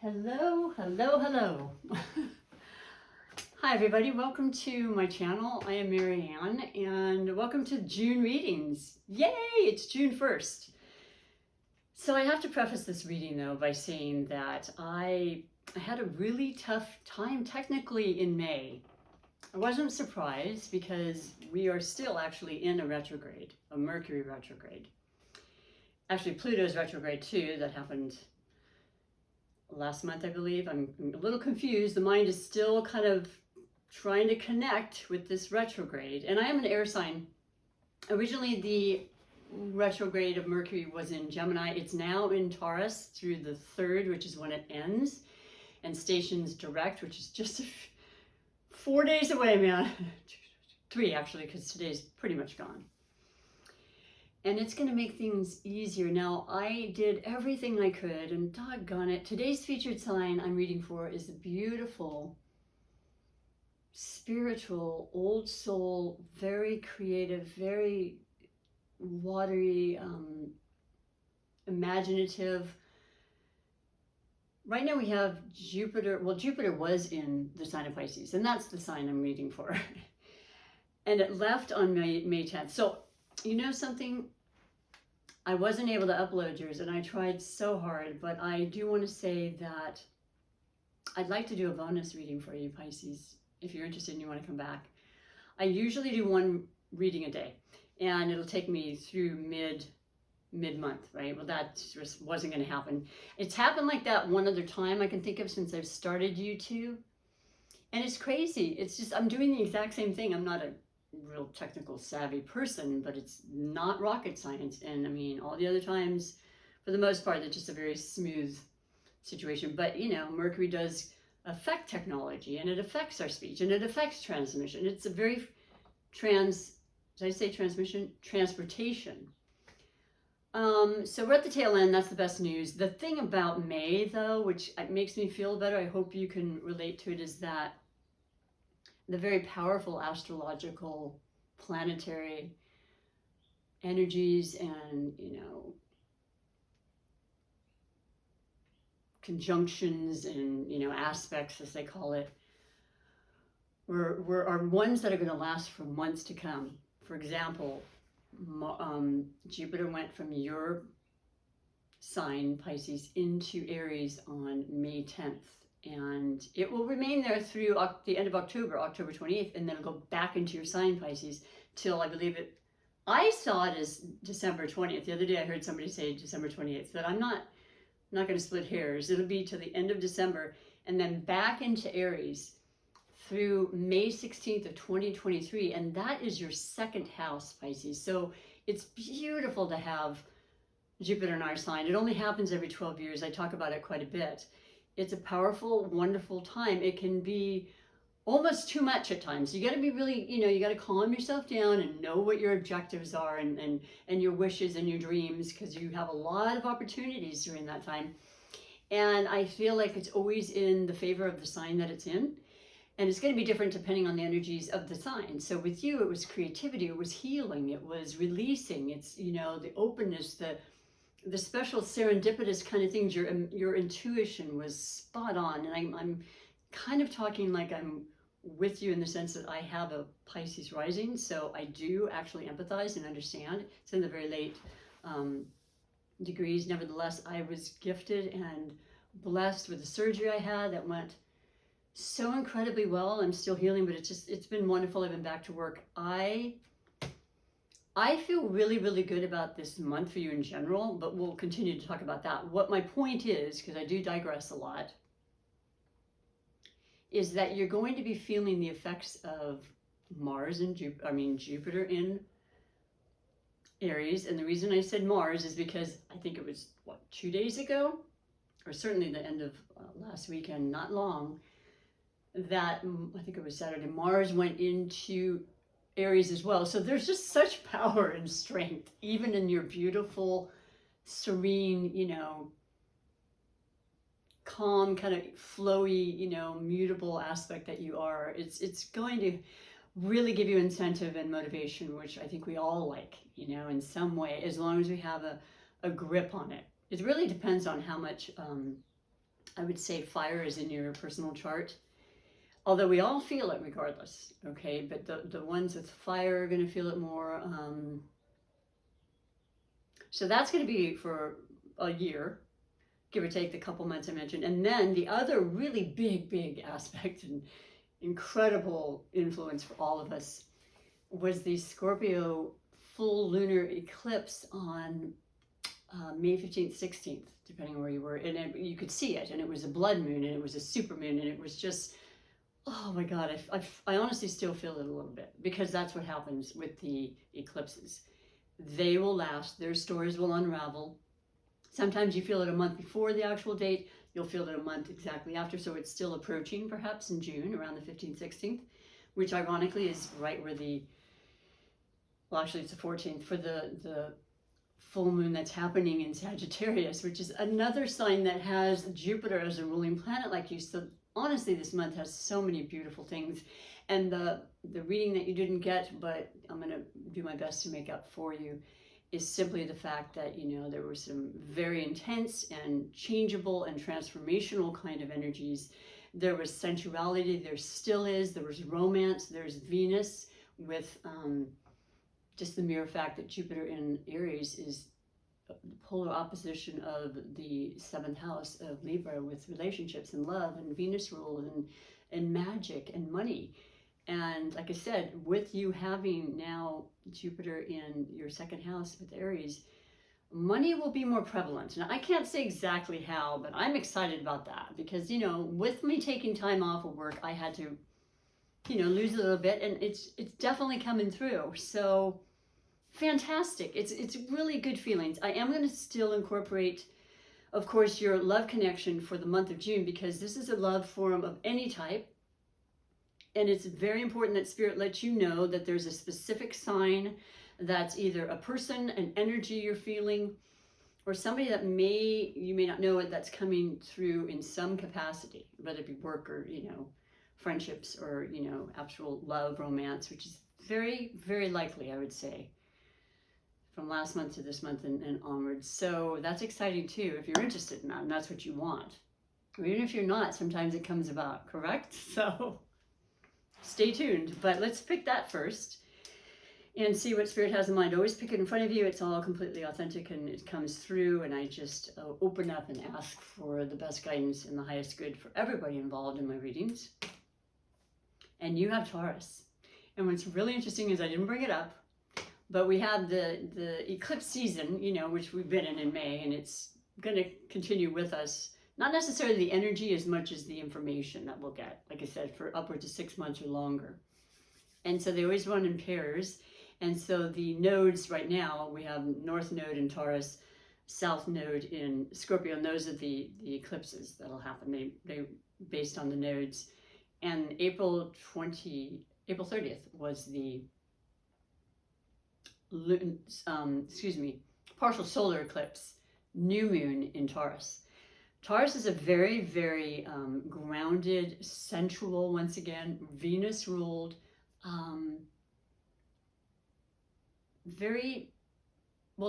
Hello, hello, hello. Hi everybody, welcome to my channel. I am Marianne and welcome to June readings. Yay, it's June 1st. So I have to preface this reading though by saying that I had a really tough time technically in May. I wasn't surprised because we are still actually in a retrograde, a Mercury retrograde. Actually, Pluto's retrograde too, that happened last month, I believe. I'm a little confused. The mind is still kind of trying to connect with this retrograde. And I am an air sign. Originally, the retrograde of Mercury was in Gemini. It's now in Taurus through the 3rd, which is when it ends, and stations direct, which is just 4 days away, man. 3 actually, because today's pretty much gone. And it's going to make things easier. Now, I did everything I could, and doggone it, today's featured sign I'm reading for is the beautiful, spiritual, old soul, very creative, very watery, imaginative. Right now we have Jupiter. Well, Jupiter was in the sign of Pisces, and that's the sign I'm reading for. And it left on May 10th. So, you know something? I wasn't able to upload yours, and I tried so hard, but I do want to say that I'd like to do a bonus reading for you, Pisces, if you're interested and you want to come back. I usually do one reading a day, and it'll take me through mid-month, right? Well, that just wasn't going to happen. It's happened like that one other time I can think of since I've started YouTube, and it's crazy. It's just, I'm doing the exact same thing. I'm not a real technical savvy person, but it's not rocket science. And I mean, all the other times, for the most part, it's just a very smooth situation. But you know, Mercury does affect technology, and it affects our speech, and it affects transmission. It's a very did I say transmission? Transportation. So we're at the tail end. That's the best news. The thing about May, though, which makes me feel better, I hope you can relate to it, is that the very powerful astrological planetary energies and, you know, conjunctions and, you know, aspects, as they call it, are ones that are going to last for months to come. For example, Jupiter went from your sign, Pisces, into Aries on May 10th. And it will remain there through the end of October, October 28th, and then it'll go back into your sign, Pisces, till I believe it, I saw it as December 20th. The other day I heard somebody say December 28th, but I'm not going to split hairs. It'll be till the end of December, and then back into Aries through May 16th of 2023, and that is your 2nd house, Pisces. So it's beautiful to have Jupiter in our sign. It only happens every 12 years. I talk about it quite a bit. It's a powerful, wonderful time. It can be almost too much at times. You got to be really, you know, you got to calm yourself down and know what your objectives are and your wishes and your dreams, because you have a lot of opportunities during that time. And I feel like it's always in the favor of the sign that it's in. And it's going to be different depending on the energies of the sign. So with you, it was creativity, it was healing, it was releasing, it's, you know, the openness, the special serendipitous kind of things. Your intuition was spot on. And I'm kind of talking like I'm with you in the sense that I have a Pisces rising, so I do actually empathize and understand. It's in the very late degrees. Nevertheless, I was gifted and blessed with the surgery I had that went so incredibly well. I'm still healing, but it's been wonderful. I've been back to work. I feel really, really good about this month for you in general, but we'll continue to talk about that. What my point is, because I do digress a lot, is that you're going to be feeling the effects of Mars and Jupiter in Aries. And the reason I said Mars is because I think it was, 2 days ago, or certainly the end of last weekend, not long, that I think it was Saturday, Mars went into Aries as well. So there's just such power and strength, even in your beautiful, serene, you know, calm, kind of flowy, you know, mutable aspect that you are. It's going to really give you incentive and motivation, which I think we all like, you know, in some way, as long as we have a grip on it. It really depends on how much I would say fire is in your personal chart. Although we all feel it regardless, okay? But the ones with fire are going to feel it more. So that's going to be for a year, give or take the couple months I mentioned. And then the other really big aspect and incredible influence for all of us was the Scorpio full lunar eclipse on May 15th, 16th, depending on where you were. And you could see it, and it was a blood moon, and it was a super moon, and it was just, oh my God, I honestly still feel it a little bit, because that's what happens with the eclipses. They will last, their stories will unravel. Sometimes you feel it a month before the actual date, you'll feel it a month exactly after, so it's still approaching perhaps in June, around the 15th, 16th, which ironically is right where well actually it's the 14th, for the full moon that's happening in Sagittarius, which is another sign that has Jupiter as a ruling planet like you. So honestly, this month has so many beautiful things. And the reading that you didn't get, but I'm going to do my best to make up for you, is simply the fact that, you know, there were some very intense and changeable and transformational kind of energies. There was sensuality, there still is, there was romance, there's Venus with just the mere fact that Jupiter in Aries is the polar opposition of the 7th house of Libra, with relationships and love and Venus rule and magic and money. And like I said, with you having now Jupiter in your 2nd house with Aries, money will be more prevalent. Now, I can't say exactly how, but I'm excited about that, because, you know, with me taking time off of work, I had to, you know, lose a little bit, and it's definitely coming through. So fantastic. It's really good feelings. I am going to still incorporate, of course, your love connection for the month of June, because this is a love form of any type. And it's very important that Spirit lets you know that there's a specific sign that's either a person, an energy you're feeling, or somebody that you may not know it, that's coming through in some capacity, whether it be work or, you know, friendships, or, you know, actual love, romance, which is very likely, I would say, from last month to this month and onwards. So that's exciting too, if you're interested in that and that's what you want. Or even if you're not, sometimes it comes about, correct? So stay tuned. But let's pick that first and see what Spirit has in mind. Always pick it in front of you. It's all completely authentic and it comes through, and I just open up and ask for the best guidance and the highest good for everybody involved in my readings. And you have Taurus. And what's really interesting is I didn't bring it up, but we have the eclipse season, you know, which we've been in May, and it's going to continue with us. Not necessarily the energy as much as the information that we'll get, like I said, for upwards of 6 months or longer. And so they always run in pairs. And so the nodes right now, we have North Node in Taurus, South Node in Scorpio, and those are the eclipses that'll happen. They based on the nodes. And April 30th was the partial solar eclipse, new moon in Taurus. Taurus is a very grounded, sensual, once again, Venus ruled,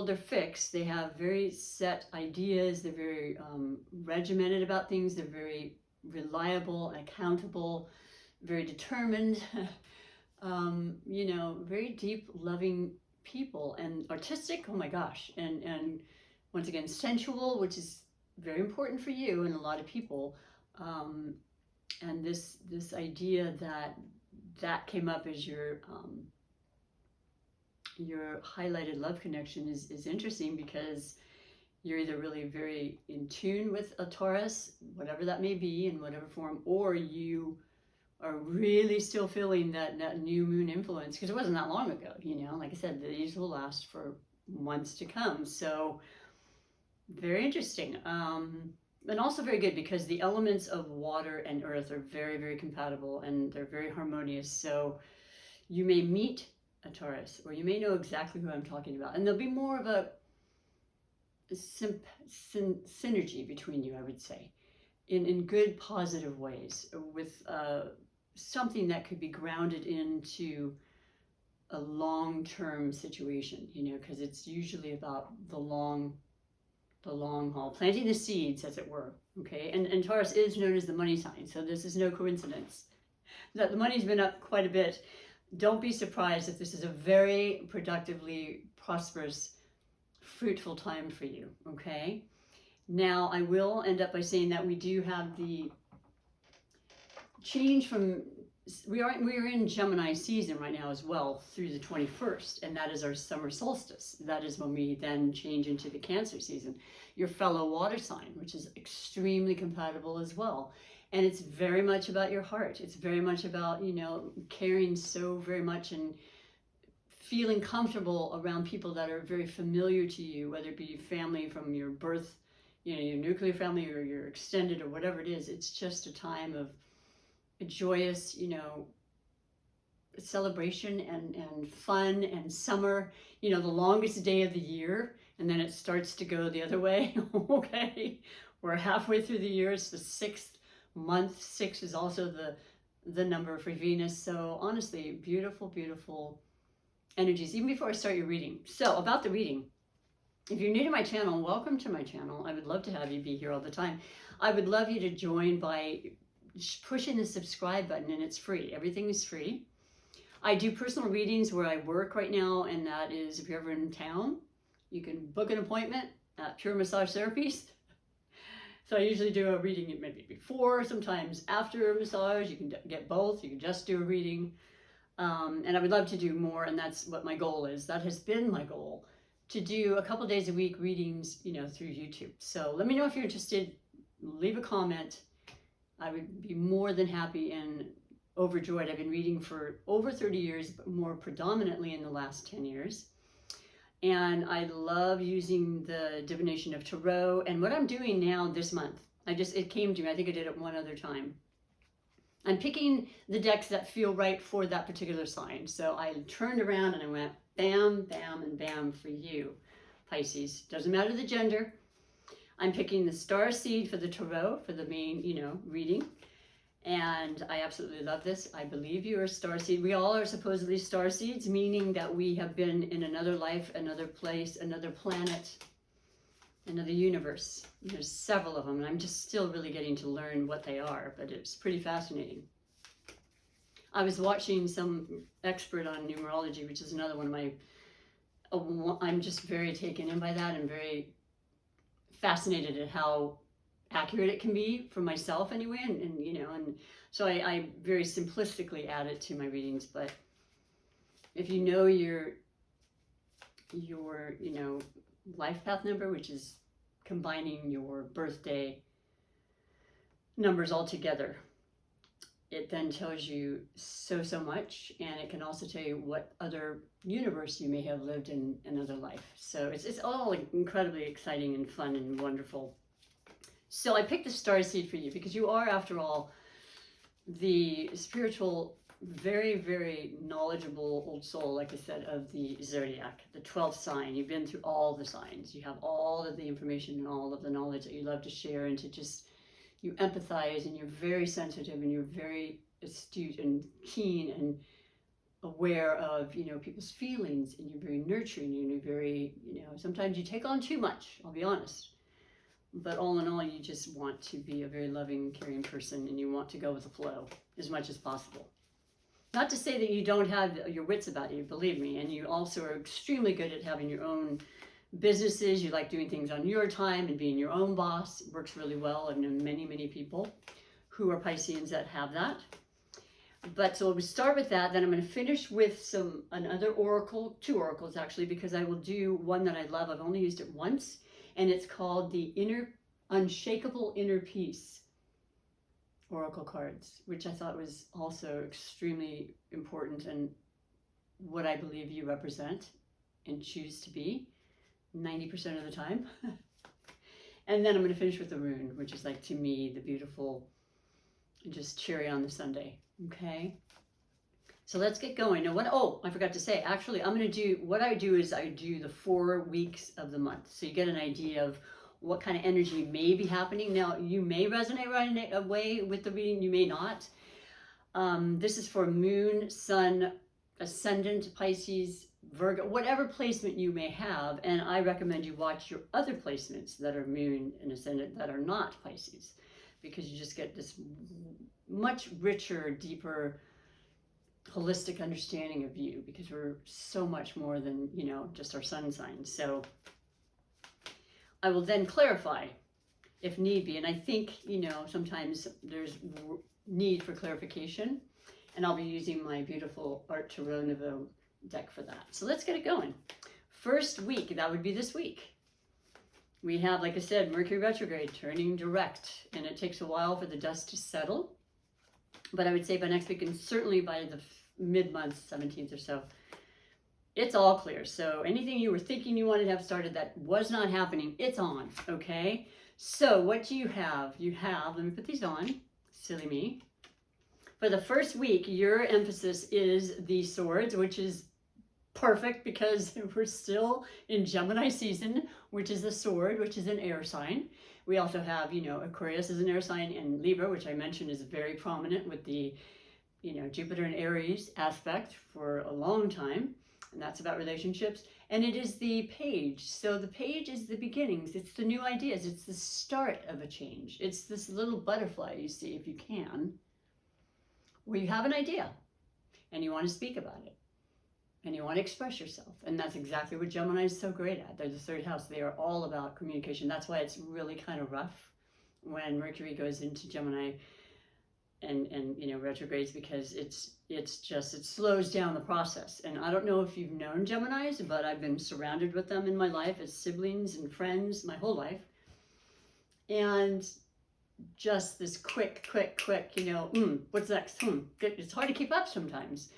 they're fixed. They have very set ideas. They're very regimented about things. They're very reliable, accountable, very determined, you know, very deep, loving people, and artistic, oh my gosh, and once again, sensual, which is very important for you and a lot of people, and this idea that came up as your highlighted love connection is interesting, because you're either really very in tune with a Taurus, whatever that may be, in whatever form, or you are really still feeling that new moon influence, because it wasn't that long ago, you know, like I said, these will last for months to come. So very interesting, and also very good, because the elements of water and earth are very compatible, and they're very harmonious. So you may meet a Taurus, or you may know exactly who I'm talking about, and there'll be more of a synergy between you, I would say, in good, positive ways, with something that could be grounded into a long-term situation, you know, because it's usually about the long the long haul, planting the seeds, as it were. Okay, and Taurus is known as the money sign, so this is no coincidence that the money's been up quite a bit. Don't be surprised if this is a very productively prosperous, fruitful time for you. Okay, now I will end up by saying that we do have the change from, we are in Gemini season right now as well through the 21st, and that is our summer solstice. That is when we then change into the Cancer season, your fellow water sign, which is extremely compatible as well. And it's very much about your heart. It's very much about, you know, caring so very much and feeling comfortable around people that are very familiar to you, whether it be family from your birth, you know, your nuclear family or your extended or whatever it is. It's just a time of a joyous, you know, celebration and fun and summer, you know, the longest day of the year, and then it starts to go the other way. Okay, we're halfway through the year. It's the 6th month. 6 is also the number for Venus. So honestly, beautiful, beautiful energies, even before I start your reading. So about the reading, if you're new to my channel, welcome to my channel. I would love to have you be here all the time. I would love you to join by pushing the subscribe button, and it's free. Everything is free. I do personal readings where I work right now, and that is if you're ever in town, you can book an appointment at Pure Massage Therapies. So I usually do a reading maybe before, sometimes after a massage. You can get both. You can just do a reading. And I would love to do more, and that's what my goal is. That has been my goal, to do a couple days a week readings, you know, through YouTube. So let me know if you're interested. Leave a comment. I would be more than happy and overjoyed. I've been reading for over 30 years, but more predominantly in the last 10 years. And I love using the divination of Tarot. And what I'm doing now this month, it came to me, I think I did it one other time. I'm picking the decks that feel right for that particular sign. So I turned around and I went bam, bam, and bam for you, Pisces. Doesn't matter the gender. I'm picking the star seed for the Tarot, for the main, you know, reading. And I absolutely love this. I believe you are a star seed. We all are supposedly star seeds, meaning that we have been in another life, another place, another planet, another universe. There's several of them, and I'm just still really getting to learn what they are, but it's pretty fascinating. I was watching some expert on numerology, which is another one of my, I'm just very taken in by that and very fascinated at how accurate it can be for myself anyway, and you know, and so I very simplistically add it to my readings. But if you know your you know, life path number, which is combining your birthday numbers all together, it then tells you so much, and it can also tell you what other universe you may have lived in another life. So it's all incredibly exciting and fun and wonderful. So I picked the star seed for you because you are, after all, the spiritual, very, very knowledgeable old soul, like I said, of the zodiac, the 12th sign. You've been through all the signs. You have all of the information and all of the knowledge that you love to share, and to just, you empathize, and you're very sensitive, and you're very astute and keen and aware of, you know, people's feelings, and you're very nurturing, and you're very, you know, sometimes you take on too much, I'll be honest. But all in all, you just want to be a very loving, caring person, and you want to go with the flow as much as possible. Not to say that you don't have your wits about you, believe me, and you also are extremely good at having your own businesses. You like doing things on your time and being your own boss. It works really well. I've known many, many people who are Pisceans that have that. But so we'll start with that. Then I'm going to finish with another oracle, 2 oracles actually, because I will do one that I love. I've only used it once, and it's called the Unshakable Inner Peace oracle cards, which I thought was also extremely important, and what I believe you represent and choose to be 90% of the time. And then I'm going to finish with the rune, which is, like, to me, the beautiful, just cherry on the sundae. Okay, so let's get going. Now, I forgot to say, actually, I'm going to do, what I do is I do the 4 weeks of the month, so you get an idea of what kind of energy may be happening. Now, you may resonate right away with the reading, you may not. This is for Moon, Sun, Ascendant Pisces, Virgo, whatever placement you may have. And I recommend you watch your other placements that are moon and ascendant that are not Pisces, because you just get this much richer, deeper, holistic understanding of you, because we're so much more than, you know, just our sun sign. So I will then clarify if need be. And I think, you know, sometimes there's need for clarification, and I'll be using my beautiful Art Tarot Nouveau deck for that. So let's get it going. First week, that would be this week. We have, like I said, Mercury retrograde turning direct, and it takes a while for the dust to settle. But I would say by next week, and certainly by the mid-month, 17th or so, it's all clear. So anything you were thinking you wanted to have started that was not happening, it's on, okay? So what do you have? You have, let me put these on, silly me. For the first week, your emphasis is the swords, which is perfect because we're still in Gemini season, which is the sword, which is an air sign. We also have, you know, Aquarius is an air sign, and Libra, which I mentioned is very prominent with the, you know, Jupiter and Aries aspect for a long time. And that's about relationships. And it is the page. So the page is the beginnings. It's the new ideas. It's the start of a change. It's this little butterfly you see, if you can, where you have an idea and you want to speak about it and you want to express yourself. And that's exactly what Gemini is so great at. They're the third house. They are all about communication. That's why it's really kind of rough when Mercury goes into Gemini and you know, retrogrades, because it slows down the process. And I don't know if you've known Geminis, but I've been surrounded with them in my life as siblings and friends my whole life. And just this quick, you know, what's next? It's hard to keep up sometimes.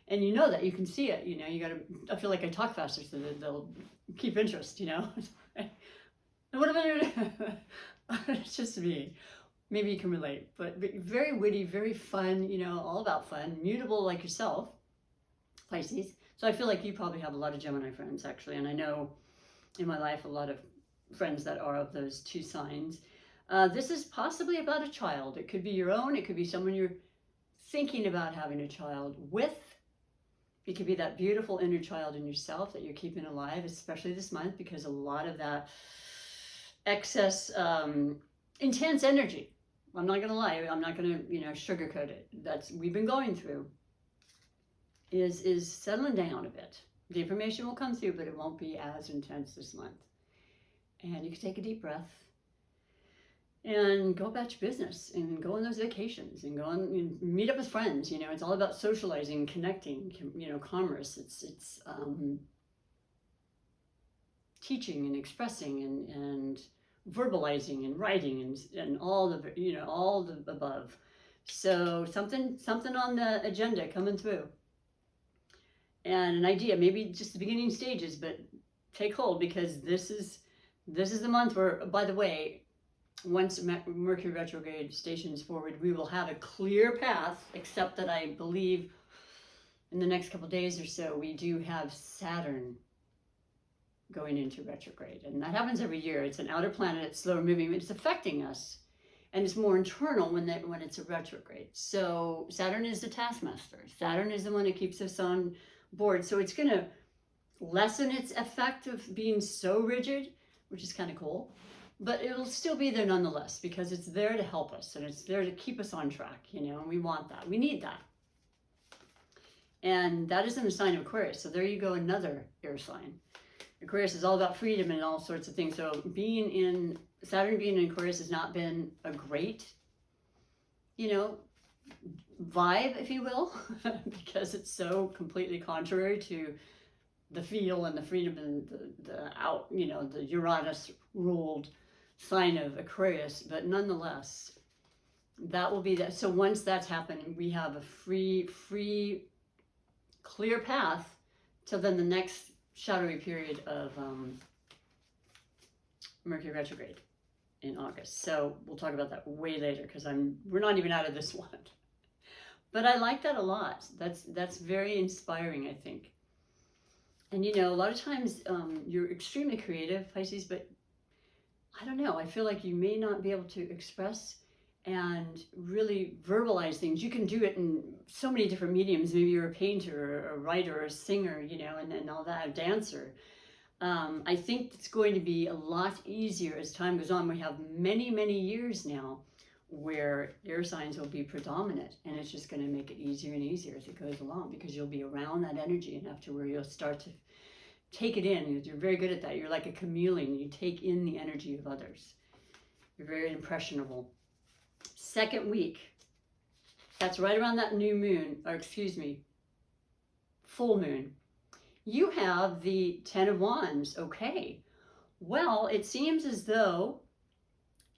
And you know that, you can see it, you know, I feel like I talk faster so that they'll keep interest, you know. What am I doing? It's just me. Maybe you can relate, but very witty, very fun, you know, all about fun, mutable like yourself, Pisces. So I feel like you probably have a lot of Gemini friends, actually. And I know in my life a lot of friends that are of those two signs. This is possibly about a child. It could be your own. It could be someone you're thinking about having a child with. It could be that beautiful inner child in yourself that you're keeping alive, especially this month, because a lot of that excess, intense energy, I'm not going to lie, I'm not going to, you know, sugarcoat it, we've been going through, is settling down a bit. The information will come through, but it won't be as intense this month. And you can take a deep breath and go about your business and go on those vacations and go on and meet up with friends. You know, it's all about socializing, connecting, you know, commerce. It's teaching and expressing and verbalizing and writing and all the, you know, all the above. So something on the agenda coming through, and an idea, maybe just the beginning stages, but take hold, because this is the month where, by the way, once Mercury retrograde stations forward, we will have a clear path, except that I believe in the next couple of days or so we do have Saturn going into retrograde, and that happens every year. It's an outer planet, it's slower moving, it's affecting us, and it's more internal when it's a retrograde. So Saturn is the taskmaster. Saturn is the one that keeps us on board. So it's going to lessen its effect of being so rigid, which is kind of cool, but it'll still be there nonetheless, because it's there to help us and it's there to keep us on track, you know, and we want that. We need that. And that is in the sign of Aquarius. So there you go, another air sign. Aquarius is all about freedom and all sorts of things. So Saturn being in Aquarius has not been a great, you know, vibe, if you will, because it's so completely contrary to the feel and the freedom and the out, you know, the Uranus ruled sign of Aquarius. But nonetheless, that will be that. So once that's happened, we have a free, clear path till then the next shadowy period of Mercury retrograde in August. So we'll talk about that way later, because we're not even out of this one. But I like that a lot. That's very inspiring, I think. And you know, a lot of times you're extremely creative, Pisces, but I don't know, I feel like you may not be able to express and really verbalize things. You can do it in so many different mediums. Maybe you're a painter or a writer or a singer, and all that, a dancer. I think it's going to be a lot easier as time goes on. We have many, many years now where air signs will be predominant, and it's just going to make it easier and easier as it goes along, because you'll be around that energy enough to where you'll start to take it in. You're very good at that. You're like a chameleon. You take in the energy of others. You're very impressionable. Second week, that's right around that new moon, or excuse me, full moon. You have the Ten of Wands. Okay. Well, it seems as though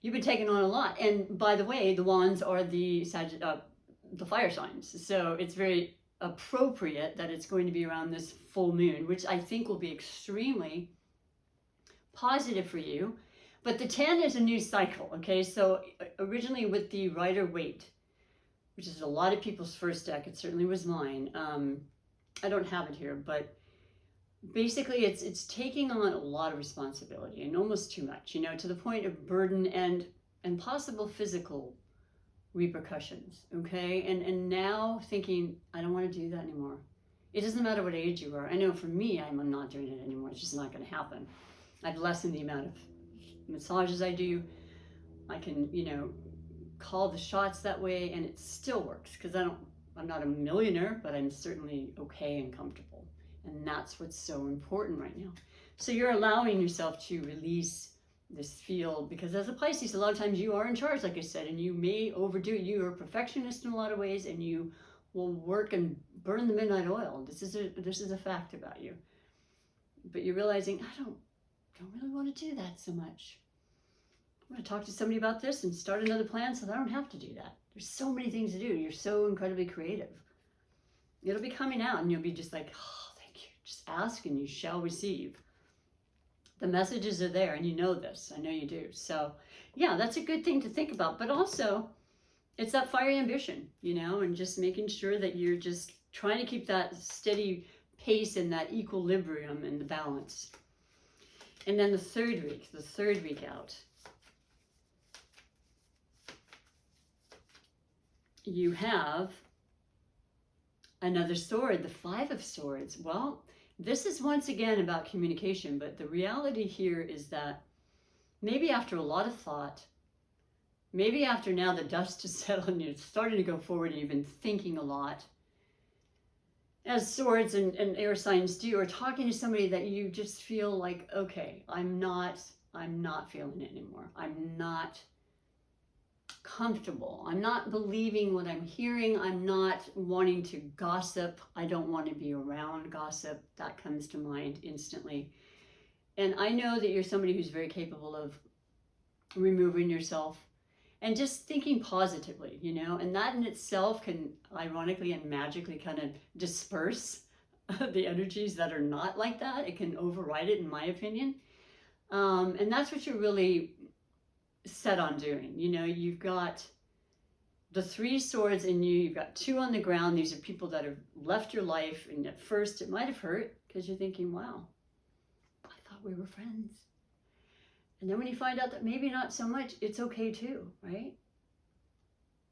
you've been taking on a lot. And by the way, the Wands are the fire signs. So it's very appropriate that it's going to be around this full moon, which I think will be extremely positive for you. But the 10 is a new cycle, okay? So originally with the Rider-Waite, which is a lot of people's first deck, it certainly was mine. I don't have it here, but basically it's taking on a lot of responsibility, and almost too much, to the point of burden and possible physical repercussions, okay? And now thinking, I don't want to do that anymore. It doesn't matter what age you are. I know for me, I'm not doing it anymore. It's just not going to happen. I've lessened the amount of massages I do. I can, call the shots that way, and it still works, because I'm not a millionaire, but I'm certainly okay and comfortable. And that's what's so important right now. So you're allowing yourself to release this field, because as a Pisces, a lot of times you are in charge, like I said, and you may overdo it. You are a perfectionist in a lot of ways, and you will work and burn the midnight oil. This is a fact about you. But you're realizing, I don't really want to do that so much. I'm going to talk to somebody about this and start another plan so that I don't have to do that. There's so many things to do. You're so incredibly creative. It'll be coming out, and you'll be just like, oh, thank you. Just ask and you shall receive. The messages are there, and you know this. I know you do. So yeah, that's a good thing to think about. But also, it's that fiery ambition, and just making sure that you're just trying to keep that steady pace and that equilibrium and the balance. And then the third week out, you have another sword, the Five of Swords. Well, this is once again about communication, but the reality here is that maybe after a lot of thought, maybe after now the dust has settled and you're starting to go forward and you've been thinking a lot, as swords and air signs do, or talking to somebody that you just feel like, okay, I'm not feeling it anymore. I'm not comfortable. I'm not believing what I'm hearing. I'm not wanting to gossip. I don't want to be around gossip. That comes to mind instantly. And I know that you're somebody who's very capable of removing yourself and just thinking positively, and that in itself can ironically and magically kind of disperse the energies that are not like that. It can override it, in my opinion. And that's what you're really set on doing. You've got the Three Swords in you. You've got two on the ground. These are people that have left your life, and at first it might have hurt because you're thinking, wow, I thought we were friends. And then when you find out that maybe not so much, it's okay too, right?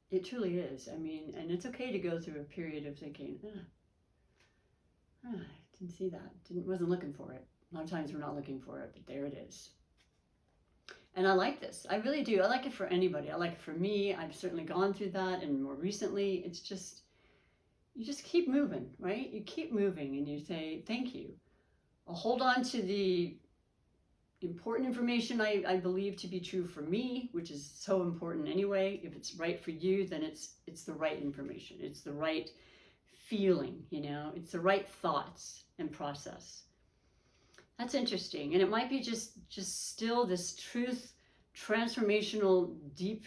It truly is. I mean, and it's okay to go through a period of thinking, I didn't see that. Wasn't looking for it. A lot of times we're not looking for it, but there it is. And I like this. I really do. I like it for anybody. I like it for me. I've certainly gone through that, and more recently, it's just, you just keep moving, right? You keep moving and you say, thank you. I'll hold on to the important information I believe to be true for me, which is so important anyway. If it's right for you, then it's the right information. It's the right feeling, it's the right thoughts and process. That's interesting. And it might be just still this truth, transformational, deep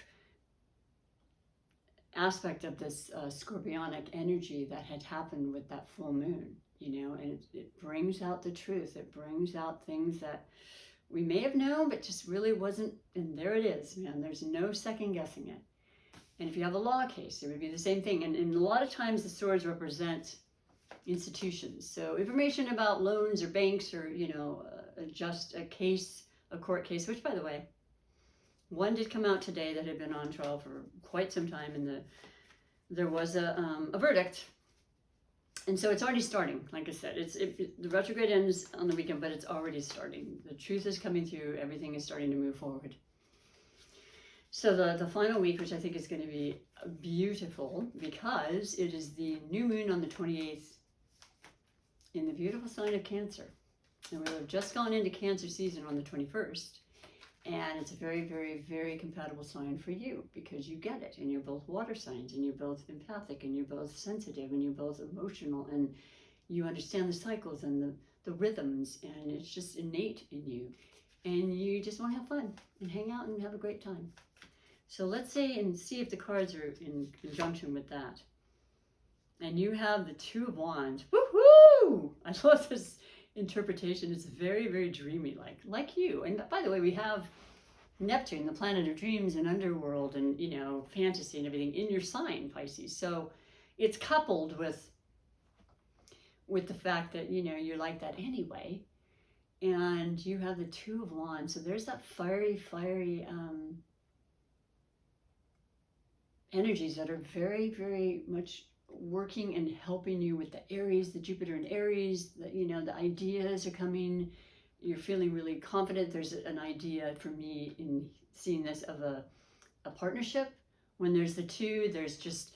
aspect of this scorpionic energy that had happened with that full moon, and it brings out the truth. It brings out things that we may have known, but just really wasn't, and there it is, man. There's no second guessing it. And if you have a law case, it would be the same thing. And a lot of times the swords represent institutions. So information about loans or banks or, just a case, a court case, which by the way, One did come out today that had been on trial for quite some time, and there was a verdict. And so it's already starting. Like I said, the retrograde ends on the weekend, but it's already starting. The truth is coming through. Everything is starting to move forward. So the final week, which I think is going to be beautiful, because it is the new moon on the 28th in the beautiful sign of Cancer. And we'll have just gone into Cancer season on the 21st. And it's a very, very, very compatible sign for you, because you get it. And you're both water signs, and you're both empathic, and you're both sensitive, and you're both emotional, and you understand the cycles and the rhythms, and it's just innate in you. And you just want to have fun and hang out and have a great time. So let's say and see if the cards are in conjunction with that. And you have the Two of Wands. Woohoo! I love this interpretation. It's very, very dreamy, like you. And by the way, we have Neptune, the planet of dreams and underworld and, you know, fantasy and everything in your sign, Pisces. So it's coupled with the fact that, you know, you're like that anyway. And you have the Two of Wands. So there's that fiery energies that are very, very much working and helping you with the Aries, the Jupiter in Aries, you know, the ideas are coming. You're feeling really confident. There's an idea for me in seeing this of a partnership. When there's the two, there's just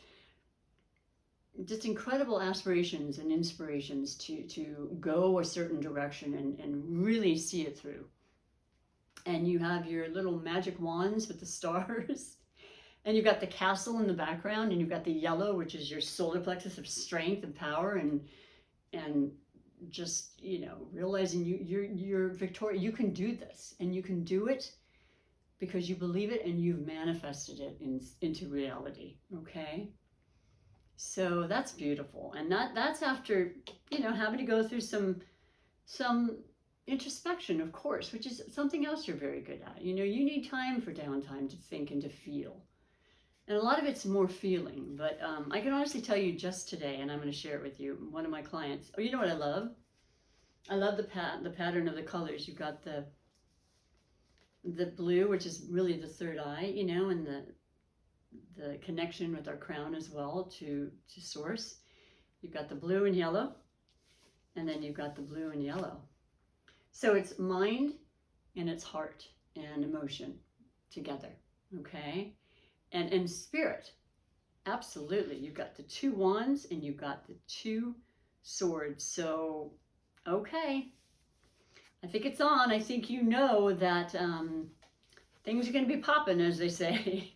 incredible aspirations and inspirations to go a certain direction and really see it through. And you have your little magic wands with the stars. And you've got the castle in the background, and you've got the yellow, which is your solar plexus of strength and power, and just, you know, realizing you're victorious. You can do this, and you can do it because you believe it and you've manifested it into reality. Okay, so that's beautiful, and that's after, you know, having to go through some introspection, of course, which is something else you're very good at. You know, you need time for downtime to think and to feel. And a lot of it's more feeling, but I can honestly tell you just today, and I'm going to share it with you, one of my clients, oh, you know what I love? I love the pattern of the colors. You've got the blue, which is really the third eye, you know, and the connection with our crown as well to source. You've got the blue and yellow, and then you've got the blue and yellow. So it's mind and it's heart and emotion together, okay? And spirit, absolutely. You've got the Two Wands and you've got the Two Swords. So, okay, I think it's on. I think you know that things are going to be popping, as they say,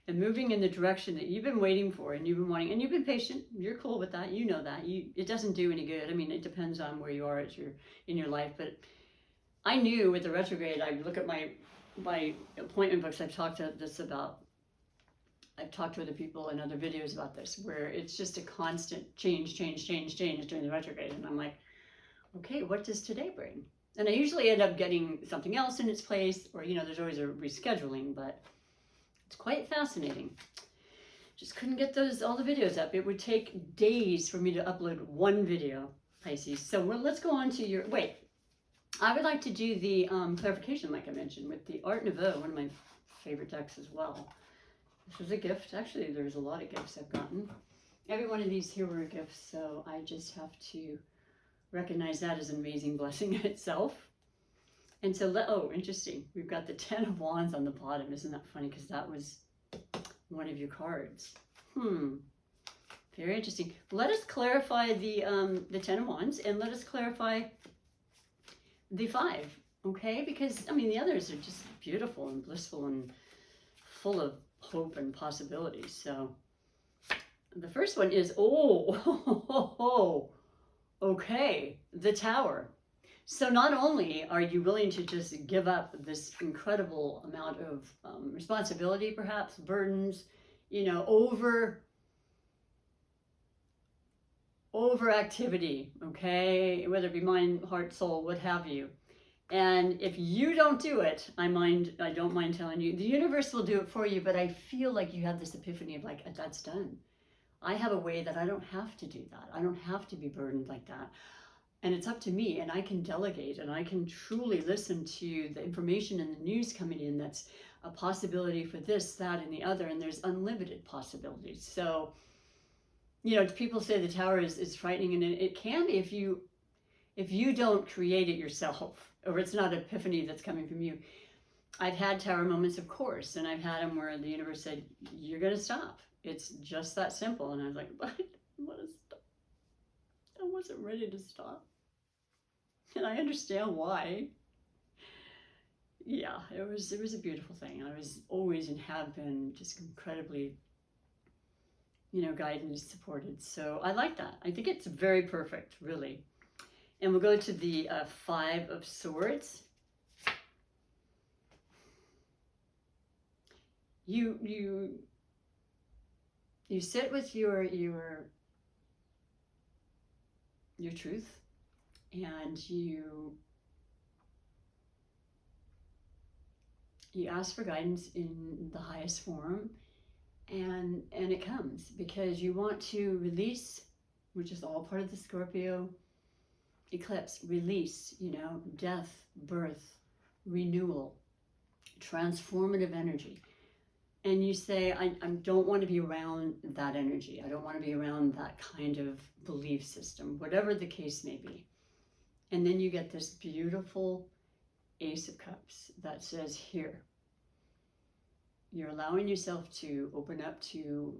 and moving in the direction that you've been waiting for and you've been wanting, and you've been patient. You're cool with that. You know that. It doesn't do any good. I mean, it depends on where you are in your life. But I knew with the retrograde, I look at my appointment books. I've talked to other people in other videos about this, where it's just a constant change during the retrograde. And I'm like, okay, what does today bring? And I usually end up getting something else in its place, or, you know, there's always a rescheduling, but it's quite fascinating. Just couldn't get all the videos up. It would take days for me to upload one video, Pisces. So let's go on to I would like to do the clarification, like I mentioned, with the Art Nouveau, one of my favorite decks as well. This is a gift. Actually, there's a lot of gifts I've gotten. Every one of these here were a gift, so I just have to recognize that as an amazing blessing in itself. And so, oh, interesting. We've got the Ten of Wands on the bottom. Isn't that funny? Because that was one of your cards. Very interesting. Let us clarify the Ten of Wands, and let us clarify the Five, okay? Because, I mean, the others are just beautiful and blissful and full of hope and possibilities. So the first one is, okay, the Tower. So not only are you willing to just give up this incredible amount of responsibility, perhaps burdens, you know, over activity, okay, whether it be mind, heart, soul, what have you. And if you don't do it, I don't mind telling you, the universe will do it for you, but I feel like you have this epiphany of like, that's done. I have a way that I don't have to do that. I don't have to be burdened like that. And it's up to me, and I can delegate, and I can truly listen to the information and the news coming in that's a possibility for this, that, and the other, and there's unlimited possibilities. So, you know, people say the Tower is frightening, and it can be if you don't create it yourself, or it's not epiphany that's coming from you. I've had Tower moments, of course, and I've had them where the universe said, you're going to stop. It's just that simple. And I was like, but I want to stop. I wasn't ready to stop. And I understand why. Yeah, it was a beautiful thing. I was always and have been just incredibly, you know, guided and supported. So I like that. I think it's very perfect, really. And we'll go to the Five of Swords. You sit with your truth, and you ask for guidance in the highest form, and it comes because you want to release, which is all part of the Scorpio eclipse. Release, you know, death, birth, renewal, transformative energy. And you say, I don't want to be around that energy. I don't want to be around that kind of belief system, whatever the case may be. And then you get this beautiful Ace of Cups that says, here, you're allowing yourself to open up to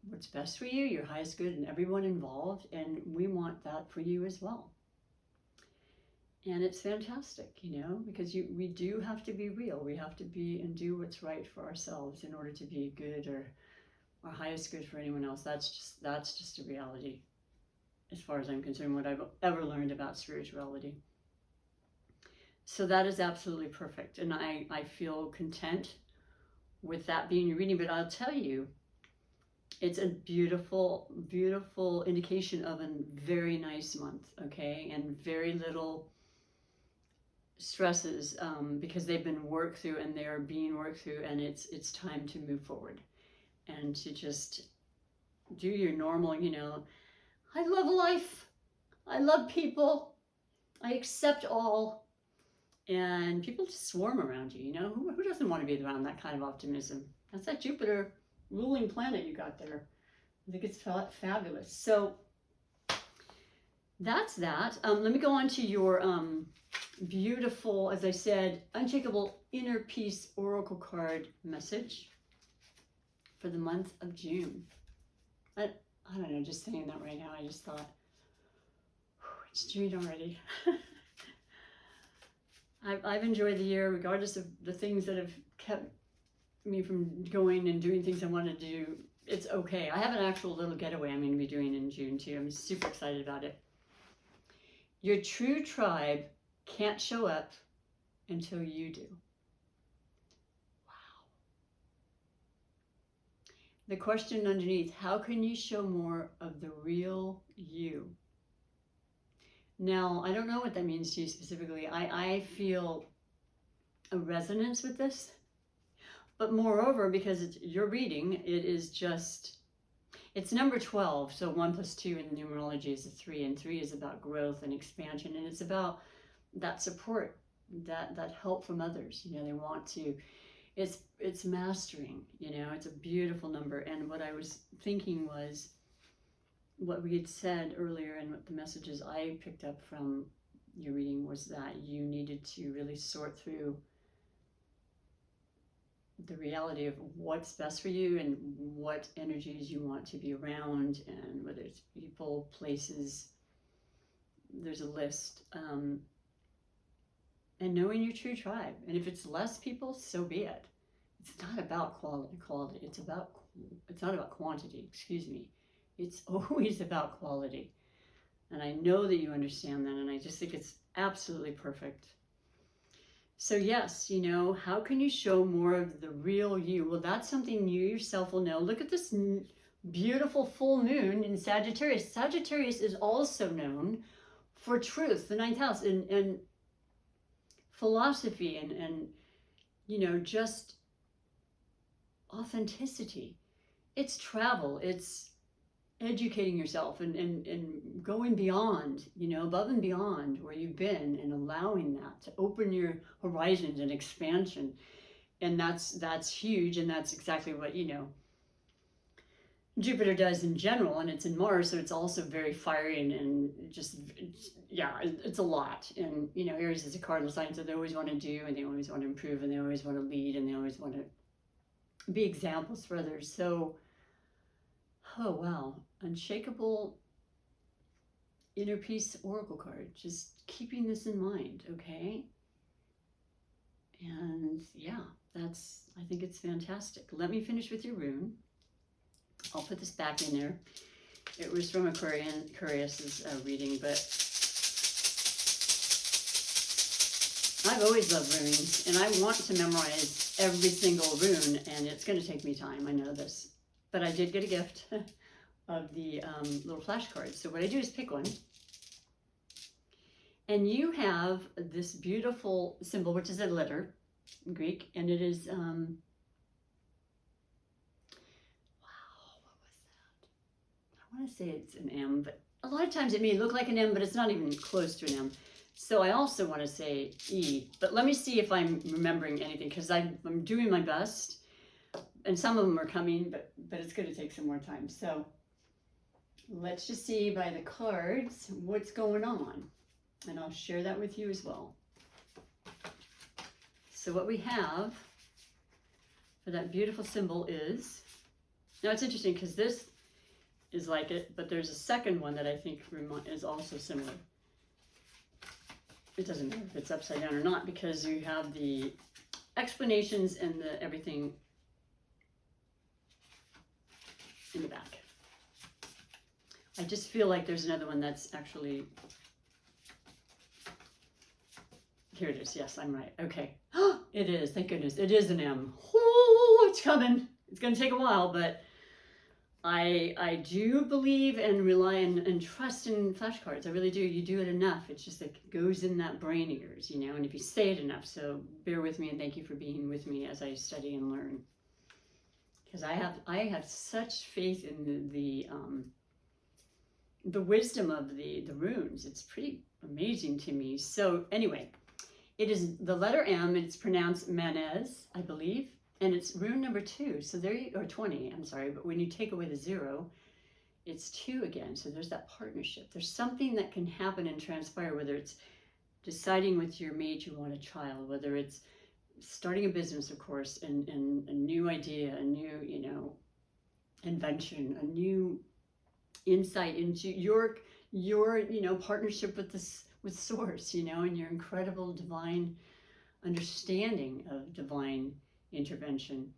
what's best for you, your highest good, and everyone involved. And we want that for you as well. And it's fantastic, you know, because we do have to be real. We have to be and do what's right for ourselves in order to be good or our highest good for anyone else. That's just a reality, as far as I'm concerned, what I've ever learned about spirituality. So that is absolutely perfect. And I feel content with that being your reading. But I'll tell you, it's a beautiful, beautiful indication of a very nice month, okay? And very little stresses because they've been worked through and they're being worked through, and it's time to move forward and to just do your normal, you know, I love life, I love people, I accept all, and people just swarm around you, you know. Who doesn't want to be around that kind of optimism? That's that Jupiter ruling planet you got there. I think it's fabulous. So that's that. Let me go on to your beautiful, as I said, Unshakable Inner Peace Oracle card message for the month of June. I don't know, just saying that right now, I just thought, it's June already. I've enjoyed the year, regardless of the things that have kept me from going and doing things I want to do. It's okay. I have an actual little getaway I'm going to be doing in June too. I'm super excited about it. Your true tribe can't show up until you do. Wow. The question underneath, how can you show more of the real you? Now, I don't know what that means to you specifically. I feel a resonance with this. But moreover, because it's your reading, it is just, it's number 12. So 1 plus 2 in numerology is a 3, and 3 is about growth and expansion. And it's about that support, that help from others. You know, they want to, it's mastering, you know, it's a beautiful number. And what I was thinking was, what we had said earlier and what the messages I picked up from your reading was that you needed to really sort through the reality of what's best for you and what energies you want to be around, and whether it's people, places, there's a list, and knowing your true tribe. And if it's less people, so be it. It's not about quality. It's not about quantity, excuse me. It's always about quality. And I know that you understand that, and I just think it's absolutely perfect. So yes, you know, how can you show more of the real you? Well, that's something you yourself will know. Look at this beautiful full moon in Sagittarius. Sagittarius is also known for truth, the 9th house, and philosophy, and you know, just authenticity. It's travel, it's educating yourself and going beyond, you know, above and beyond where you've been, and allowing that to open your horizons and expansion. And that's huge, and that's exactly what, you know, Jupiter does in general, and it's in Mars, so it's also very fiery and just, yeah, it's a lot. And, you know, Aries is a cardinal sign, so they always want to do, and they always want to improve, and they always want to lead, and they always want to be examples for others. So, oh, wow. Unshakable Inner Peace Oracle card. Just keeping this in mind, okay? And yeah, I think it's fantastic. Let me finish with your rune. I'll put this back in there. It was from Aquarius's reading, but I've always loved runes, and I want to memorize every single rune, and it's going to take me time, I know this. But I did get a gift of the little flashcards. So what I do is pick one. And you have this beautiful symbol, which is a letter in Greek, and it is, wow, what was that? I want to say it's an M, but a lot of times it may look like an M, but it's not even close to an M. So I also want to say E, but let me see if I'm remembering anything, because I'm doing my best, and some of them are coming, but it's going to take some more time. So let's just see by the cards what's going on, and I'll share that with you as well. So what we have for that beautiful symbol is, now it's interesting because this is like it, but there's a second one that I think is also similar. It doesn't matter if it's upside down or not, because you have the explanations and the everything in the back. I just feel like there's another one that's actually, here it is. Yes, I'm right. Okay. It is. Thank goodness. It is an M. Oh, it's coming. It's going to take a while, but I do believe and rely and trust in flashcards. I really do. You do it enough. It's just like it goes in that brain of yours, you know, and if you say it enough. So bear with me, and thank you for being with me as I study and learn. Because I have such faith in the wisdom of the runes. It's pretty amazing to me. So anyway, it is the letter M. It's pronounced Manez, I believe. And it's rune number 2, so there you, or 20, I'm sorry, but when you take away the 0, it's 2 again. So there's that partnership. There's something that can happen and transpire, whether it's deciding with your mate you want a child, whether it's starting a business, of course, and a new idea, a new, you know, invention, a new insight into your you know, partnership with Source, you know, and your incredible divine understanding of divine intervention.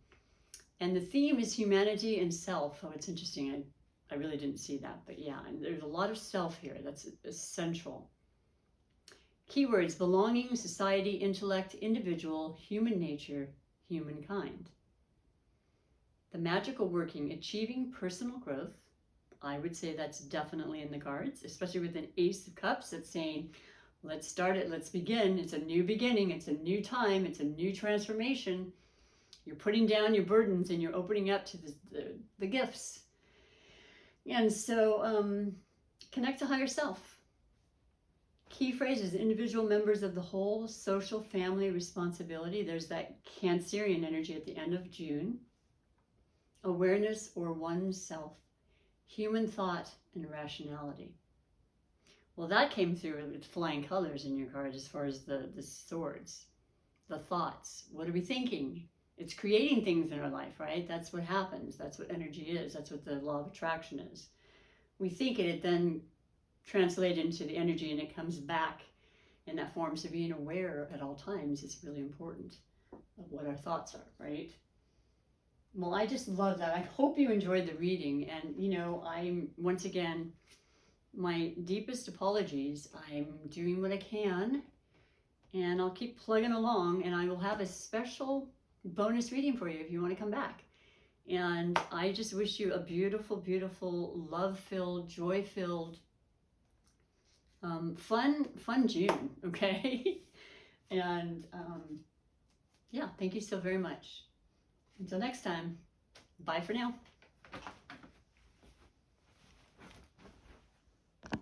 And the theme is humanity and self. Oh, it's interesting. I really didn't see that, but yeah, and there's a lot of self here. That's essential. Keywords: belonging, society, intellect, individual, human nature, humankind. The magical working, achieving personal growth. I would say that's definitely in the cards, especially with an Ace of Cups that's saying, let's start it, let's begin. It's a new beginning, it's a new time, it's a new transformation. You're putting down your burdens and you're opening up to the gifts. And so connect to higher self. Key phrases: individual, members of the whole, social, family, responsibility. There's that Cancerian energy at the end of June. Awareness or oneself. Human thought and rationality. Well, that came through with flying colors in your card as far as the swords. The thoughts. What are we thinking? It's creating things in our life, right? That's what happens. That's what energy is. That's what the law of attraction is. We think it, it then translates into the energy, and it comes back in that form. So being aware at all times is really important of what our thoughts are, right? Well, I just love that. I hope you enjoyed the reading. And, you know, I'm, once again, my deepest apologies. I'm doing what I can, and I'll keep plugging along, and I will have a special bonus reading for you if you want to come back. And I just wish you a beautiful, beautiful, love-filled, joy-filled, fun June, okay? And yeah, thank you so very much. Until next time, bye for now.